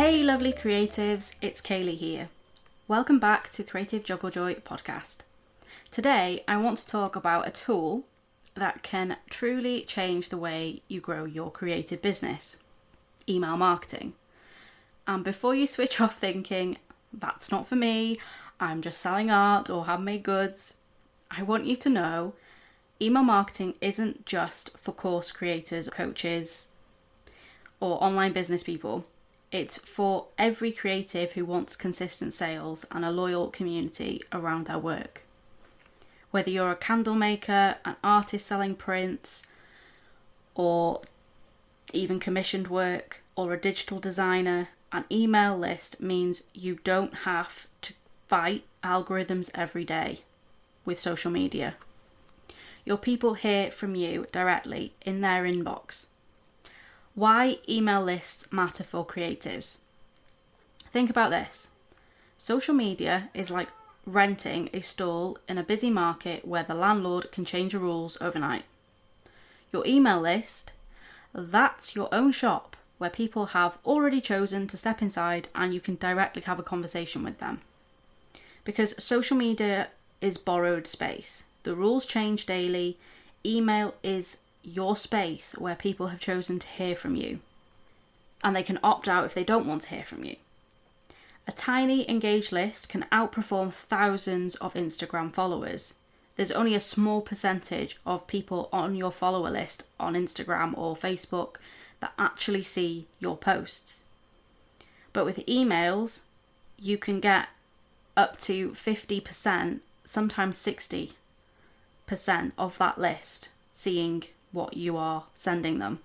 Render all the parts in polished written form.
Hey lovely creatives, it's Kaylee here. Welcome back to Creative Juggle Joy podcast. Today I want to talk about a tool that can truly change the way you grow your creative business, email marketing. And before you switch off thinking, that's not for me, I'm just selling art or handmade goods, I want you to know email marketing isn't just for course creators, coaches, or online business people. It's for every creative who wants consistent sales and a loyal community around their work. Whether you're a candle maker, an artist selling prints, or even commissioned work, or a digital designer, an email list means you don't have to fight algorithms every day with social media. Your people hear from you directly in their inbox. Why email lists matter for creatives? Think about this. Social media is like renting a stall in a busy market where the landlord can change the rules overnight. Your email list, that's your own shop where people have already chosen to step inside and you can directly have a conversation with them. Because social media is borrowed space. The rules change daily. Email is your space where people have chosen to hear from you, and they can opt out if they don't want to hear from you. A tiny engaged list can outperform thousands of Instagram followers. There's only a small percentage of people on your follower list on Instagram or Facebook that actually see your posts. But with emails, you can get up to 50%, sometimes 60% of that list seeing what you are sending them.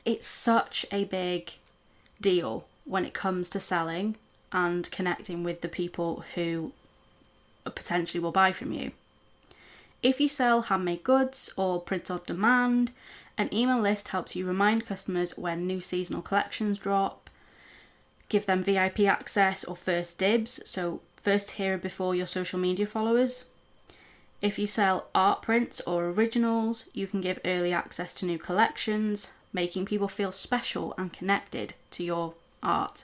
It's such a big deal when it comes to selling and connecting with the people who potentially will buy from you. If you sell handmade goods or print on demand, an email list helps you remind customers when new seasonal collections drop, give them VIP access or first dibs, so first hear before your social media followers. If you sell art prints or originals, you can give early access to new collections, making people feel special and connected to your art.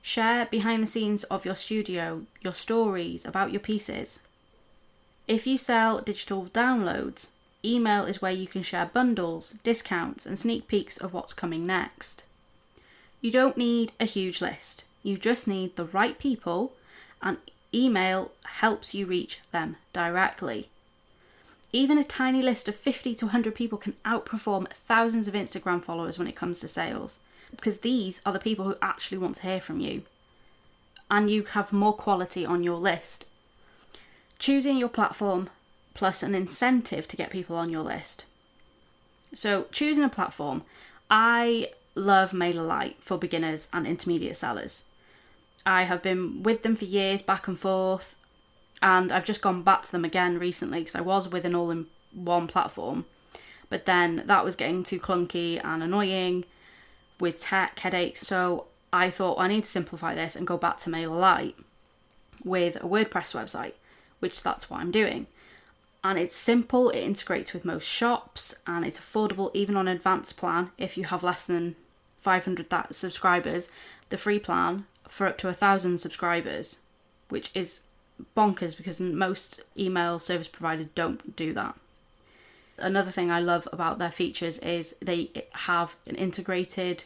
Share behind the scenes of your studio, your stories about your pieces. If you sell digital downloads, email is where you can share bundles, discounts, and sneak peeks of what's coming next. You don't need a huge list. You just need the right people, and email helps you reach them directly. Even a tiny list of 50 to 100 people can outperform thousands of Instagram followers when it comes to sales, because these are the people who actually want to hear from you, and you have more quality on your list. Choosing your platform plus an incentive to get people on your list. So choosing a platform, I love MailerLite for beginners and intermediate sellers. I have been with them for years, back and forth, and I've just gone back to them again recently because I was with an all-in-one platform, but then that was getting too clunky and annoying with tech headaches, so I thought I need to simplify this and go back to MailerLite with a WordPress website, which that's what I'm doing. And it's simple, it integrates with most shops, and it's affordable even on an advanced plan. If you have less than 500 subscribers, the free plan for up to 1,000 subscribers, which is bonkers because most email service providers don't do that. Another thing I love about their features is they have an integrated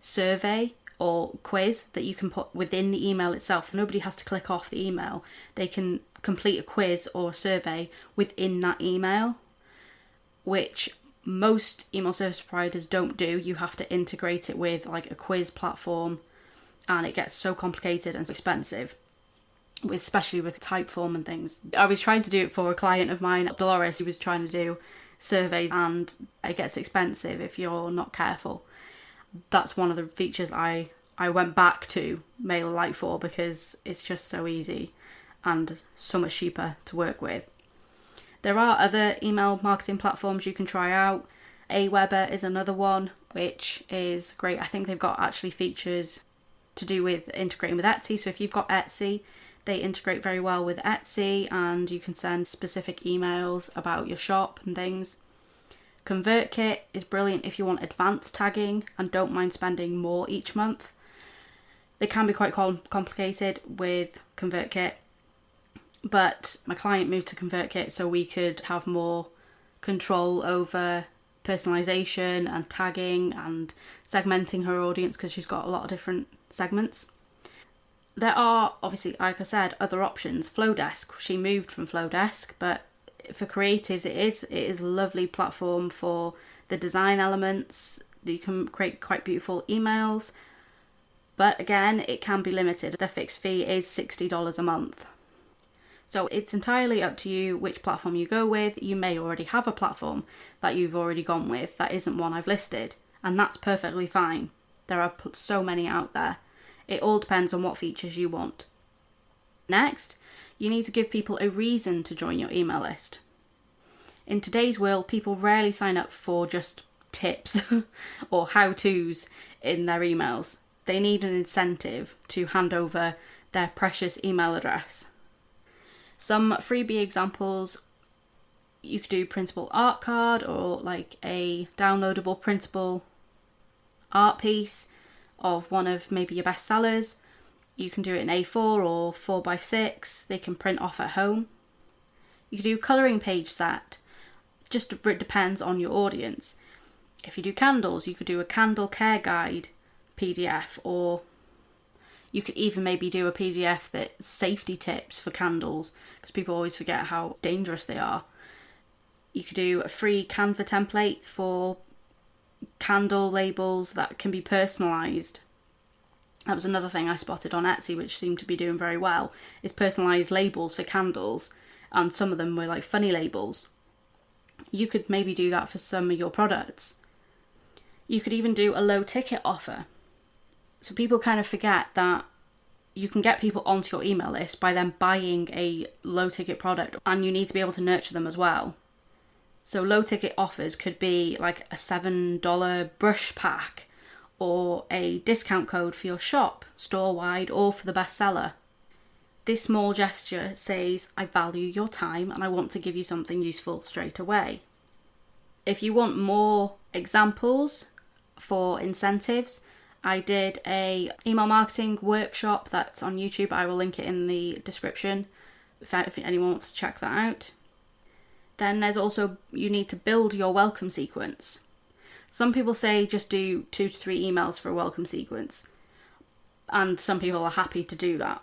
survey or quiz that you can put within the email itself. Nobody has to click off the email. They can complete a quiz or a survey within that email, which most email service providers don't do. You have to integrate it with like a quiz platform, and it gets so complicated and so expensive, especially with Typeform and things. I was trying to do it for a client of mine, Dolores, who was trying to do surveys, and it gets expensive if you're not careful. That's one of the features I went back to MailerLite for because it's just so easy and so much cheaper to work with. There are other email marketing platforms you can try out. Aweber is another one, which is great. I think they've got actually features to do with integrating with Etsy. So if you've got Etsy, they integrate very well with Etsy, and you can send specific emails about your shop and things. ConvertKit is brilliant if you want advanced tagging and don't mind spending more each month. They can be quite complicated with ConvertKit, but my client moved to ConvertKit so we could have more control over personalization and tagging and segmenting her audience, because she's got a lot of different segments. There are, obviously, like I said, other options. Flowdesk, she moved from Flowdesk, but for creatives it is a lovely platform for the design elements. You can create quite beautiful emails, but again, it can be limited. The fixed fee is $60 a month. So it's entirely up to you which platform you go with. You may already have a platform that you've already gone with that isn't one I've listed, and that's perfectly fine. There are so many out there. It all depends on what features you want. Next, you need to give people a reason to join your email list. In today's world, people rarely sign up for just tips or how-tos in their emails. They need an incentive to hand over their precious email address. Some freebie examples, you could do printable art card, or like a downloadable printable art piece of one of maybe your best sellers. You can do it in A4 or 4x6. They can print off at home. You could do colouring page set. Just it depends on your audience. If you do candles, you could do a candle care guide PDF, or you could even maybe do a PDF that's safety tips for candles, because people always forget how dangerous they are. You could do a free Canva template for candle labels that can be personalised. That was another thing I spotted on Etsy, which seemed to be doing very well, is personalised labels for candles, and some of them were like funny labels. You could maybe do that for some of your products. You could even do a low ticket offer. So people kind of forget that you can get people onto your email list by them buying a low ticket product, and you need to be able to nurture them as well. So low ticket offers could be like a $7 brush pack, or a discount code for your shop, store-wide, or for the bestseller. This small gesture says, I value your time and I want to give you something useful straight away. If you want more examples for incentives, I did a email marketing workshop that's on YouTube. I will link it in the description if anyone wants to check that out. Then there's also, you need to build your welcome sequence. Some people say just do 2 to 3 emails for a welcome sequence, and some people are happy to do that.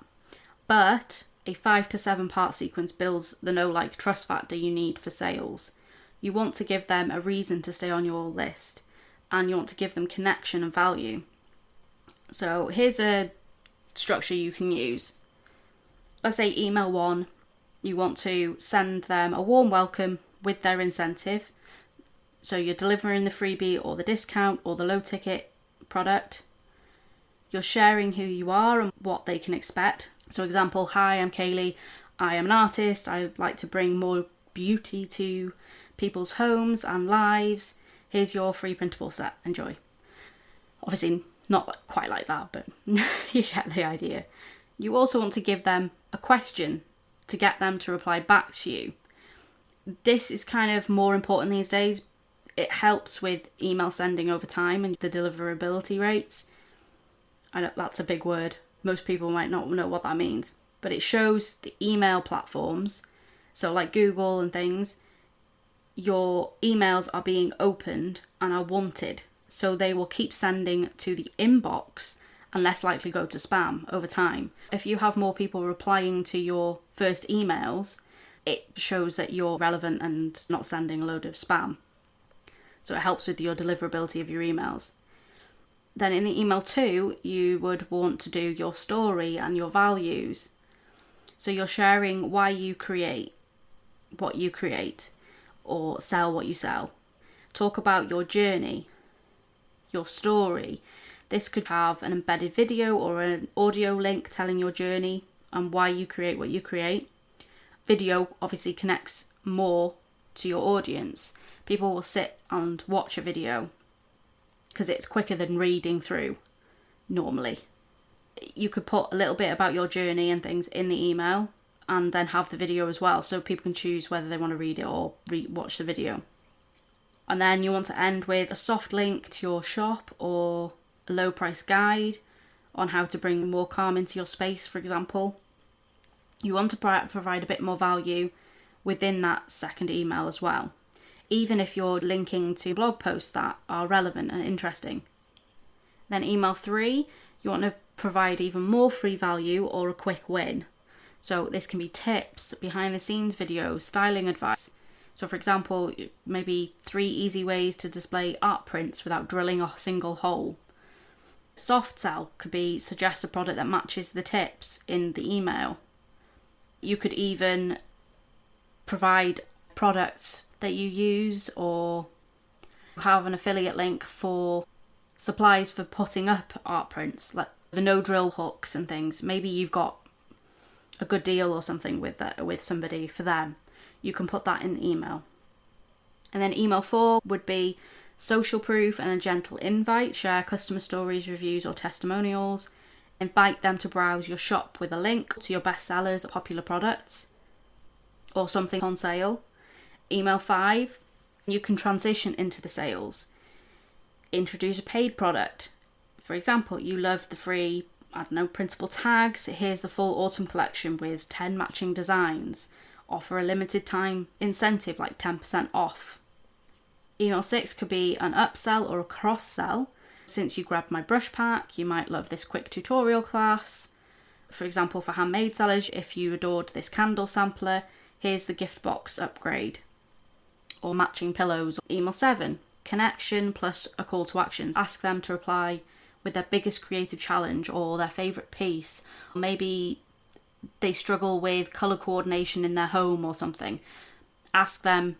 But a 5 to 7 part sequence builds the know, like, trust factor you need for sales. You want to give them a reason to stay on your list, and you want to give them connection and value. So here's a structure you can use. Let's say email 1, you want to send them a warm welcome with their incentive. So you're delivering the freebie or the discount or the low ticket product. You're sharing who you are and what they can expect. So example, hi, I'm Kaylee. I am an artist. I'd like to bring more beauty to people's homes and lives. Here's your free printable set. Enjoy. Obviously not quite like that, but you get the idea. You also want to give them a question to get them to reply back to you. This is kind of more important these days. It helps with email sending over time and the deliverability rates. I know that's a big word. Most people might not know what that means, but it shows the email platforms, so like Google and things, your emails are being opened and are wanted, so they will keep sending to the inbox and less likely go to spam over time. If you have more people replying to your first emails, it shows that you're relevant and not sending a load of spam. So it helps with your deliverability of your emails. Then in the email 2, you would want to do your story and your values. So you're sharing why you create what you create or sell what you sell. Talk about your journey, your story. This could have an embedded video or an audio link telling your journey and why you create what you create. Video obviously connects more to your audience. People will sit and watch a video because it's quicker than reading through normally. You could put a little bit about your journey and things in the email and then have the video as well, so people can choose whether they want to read it or watch the video. And then you want to end with a soft link to your shop or a low price guide on how to bring more calm into your space, for example. You want to provide a bit more value within that second email as well, even if you're linking to blog posts that are relevant and interesting. Then email 3, you want to provide even more free value or a quick win. So this can be tips, behind the scenes videos, styling advice. So for example, maybe 3 easy ways to display art prints without drilling a single hole. Soft sell could be suggest a product that matches the tips in the email. You could even provide products that you use, or have an affiliate link for supplies for putting up art prints, like the no drill hooks and things. Maybe you've got a good deal or something with somebody for them. You can put that in the email. And then email 4 would be social proof and a gentle invite. Share customer stories, reviews or testimonials. Invite them to browse your shop with a link to your best sellers or popular products or something on sale. Email 5, you can transition into the sales. Introduce a paid product. For example, you love the free, printable tags. Here's the full autumn collection with 10 matching designs. Offer a limited time incentive like 10% off. Email 6 could be an upsell or a cross sell. Since you grabbed my brush pack, you might love this quick tutorial class. For example, for handmade sellers, if you adored this candle sampler, here's the gift box upgrade. Or matching pillows. Email 7, connection plus a call to action. Ask them to reply with their biggest creative challenge or their favourite piece. Maybe they struggle with colour coordination in their home or something. Ask them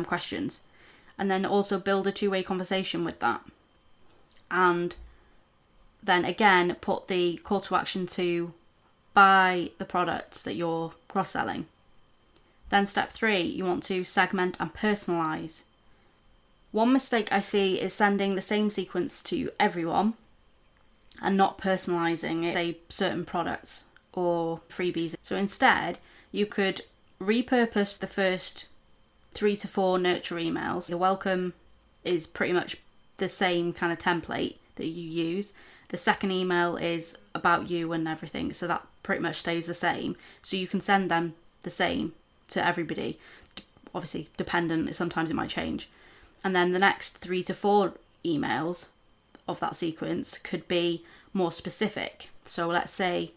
questions. And then also build a 2-way conversation with that. And then again, put the call to action to buy the products that you're cross-selling. Then step 3, you want to segment and personalise. One mistake I see is sending the same sequence to everyone and not personalising it, say certain products or freebies. So instead, you could repurpose the first 3 to 4 nurture emails. The welcome is pretty much the same kind of template that you use. The second email is about you and everything, so that pretty much stays the same. So you can send them the same to everybody. Obviously, dependent, sometimes it might change. And then the next 3 to 4 emails of that sequence could be more specific. So let's say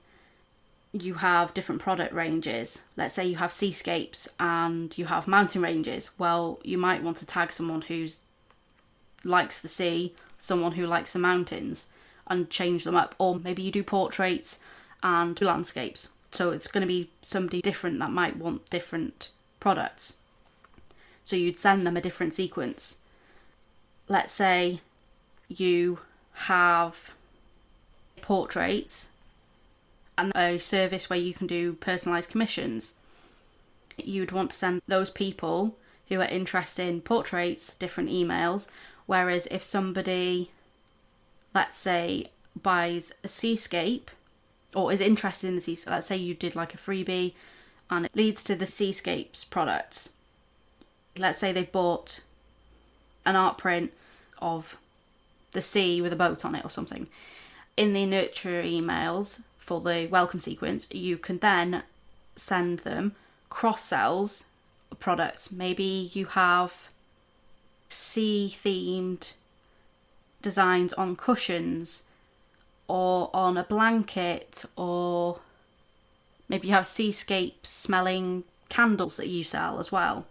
you have different product ranges. Let's say you have seascapes and you have mountain ranges. Well, you might want to tag someone who likes the sea, someone who likes the mountains, and change them up. Or maybe you do portraits and landscapes. So it's going to be somebody different that might want different products. So you'd send them a different sequence. Let's say you have portraits and a service where you can do personalised commissions. You'd want to send those people who are interested in portraits different emails, whereas if somebody, let's say, buys a seascape or is interested in the seascape, let's say you did like a freebie and it leads to the seascapes product. Let's say they've bought an art print of the sea with a boat on it or something. In the nurture emails for the welcome sequence, you can then send them cross-sells products. Maybe you have sea-themed designs on cushions or on a blanket, or maybe you have seascape smelling candles that you sell as well.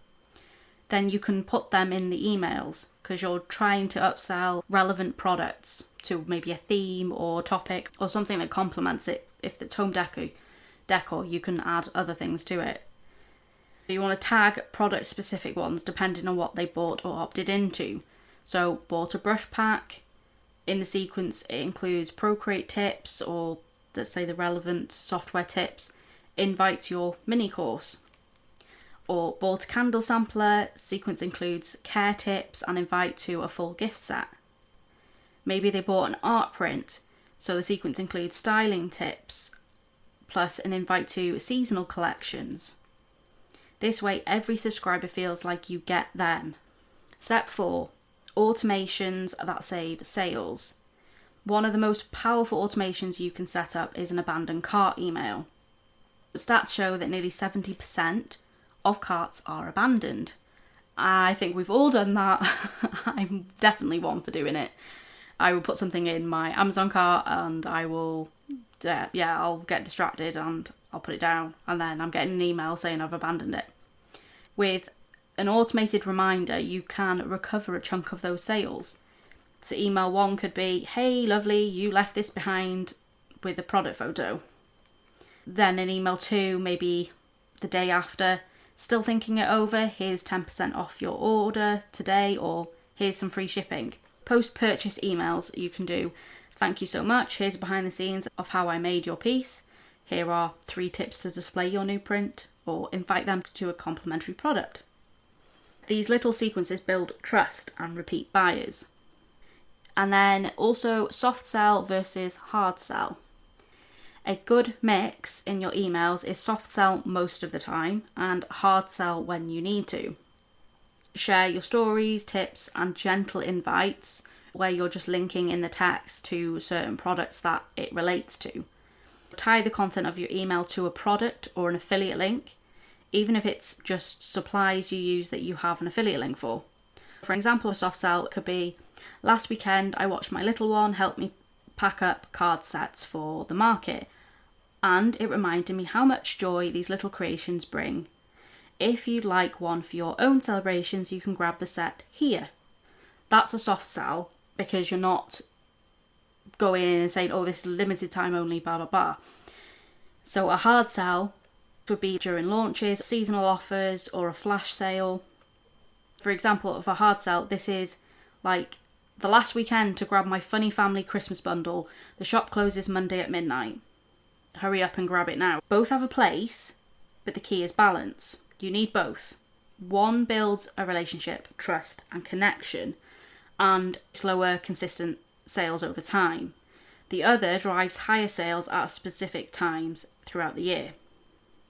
Then you can put them in the emails because you're trying to upsell relevant products to maybe a theme or topic or something that complements it. If it's home decor, you can add other things to it. You want to tag product specific ones depending on what they bought or opted into. So bought a brush pack. In the sequence it includes Procreate tips, or let's say the relevant software tips. Invites your mini course. Or bought a candle sampler, sequence includes care tips and invite to a full gift set. Maybe they bought an art print, so the sequence includes styling tips plus an invite to seasonal collections. This way every subscriber feels like you get them. Step 4, automations that save sales. One of the most powerful automations you can set up is an abandoned cart email. Stats show that nearly 70% of carts are abandoned. I think we've all done that. I'm definitely one for doing it. I will put something in my Amazon cart and I will, I'll get distracted and I'll put it down, and then I'm getting an email saying I've abandoned it. With an automated reminder, you can recover a chunk of those sales. So email 1 could be, hey, lovely, you left this behind with a product photo. Then in email 2, maybe the day after, still thinking it over, here's 10% off your order today, or here's some free shipping. Post-purchase emails you can do, thank you so much, here's behind the scenes of how I made your piece. Here are 3 tips to display your new print, or invite them to a complimentary product. These little sequences build trust and repeat buyers. And then also soft sell versus hard sell. A good mix in your emails is soft sell most of the time and hard sell when you need to. Share your stories, tips, and gentle invites where you're just linking in the text to certain products that it relates to. Tie the content of your email to a product or an affiliate link, even if it's just supplies you use that you have an affiliate link for. For example, a soft sell could be, last weekend I watched my little one help me pack up card sets for the market, and it reminded me how much joy these little creations bring. If you'd like one for your own celebrations, you can grab the set here. That's a soft sell because you're not going in and saying, oh, this is limited time only, blah, blah, blah. So a hard sell would be during launches, seasonal offers, or a flash sale. For example, of a hard sell, this is like the last weekend to grab my Funny Family Christmas bundle. The shop closes Monday at midnight. Hurry up and grab it now. Both have a place, but the key is balance. You need both. One builds a relationship, trust, and connection, and slower, consistent sales over time. The other drives higher sales at specific times throughout the year.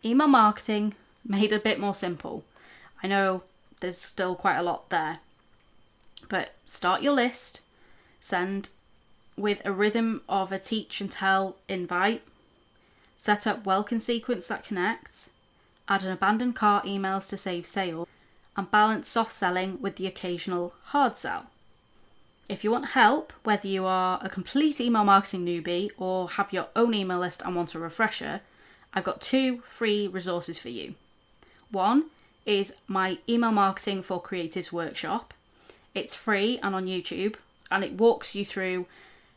Email marketing made a bit more simple. I know there's still quite a lot there, but start your list, send with a rhythm of a teach and tell invite, set up welcome sequence that connects, add an abandoned cart emails to save sales, and balance soft selling with the occasional hard sell. If you want help, whether you are a complete email marketing newbie or have your own email list and want a refresher, I've got 2 free resources for you. One is my Email Marketing for Creatives workshop. It's free and on YouTube, and it walks you through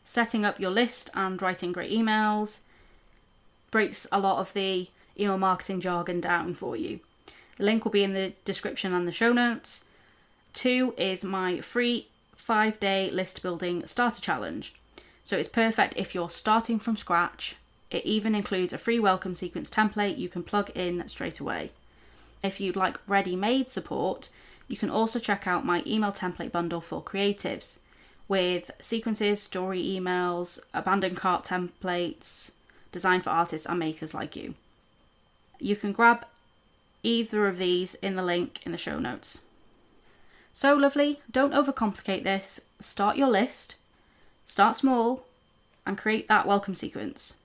setting up your list and writing great emails, breaks a lot of the email marketing jargon down for you. The link will be in the description and the show notes. 2 is my free 5-day list building starter challenge. So it's perfect if you're starting from scratch. It even includes a free welcome sequence template you can plug in straight away. If you'd like ready-made support, you can also check out my email template bundle for creatives with sequences, story emails, abandoned cart templates, designed for artists and makers like you. You can grab either of these in the link in the show notes. So lovely, don't overcomplicate this. Start your list, start small, and create that welcome sequence.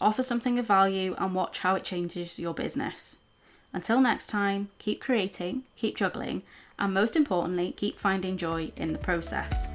Offer something of value and watch how it changes your business. Until next time, keep creating, keep juggling, and most importantly, keep finding joy in the process.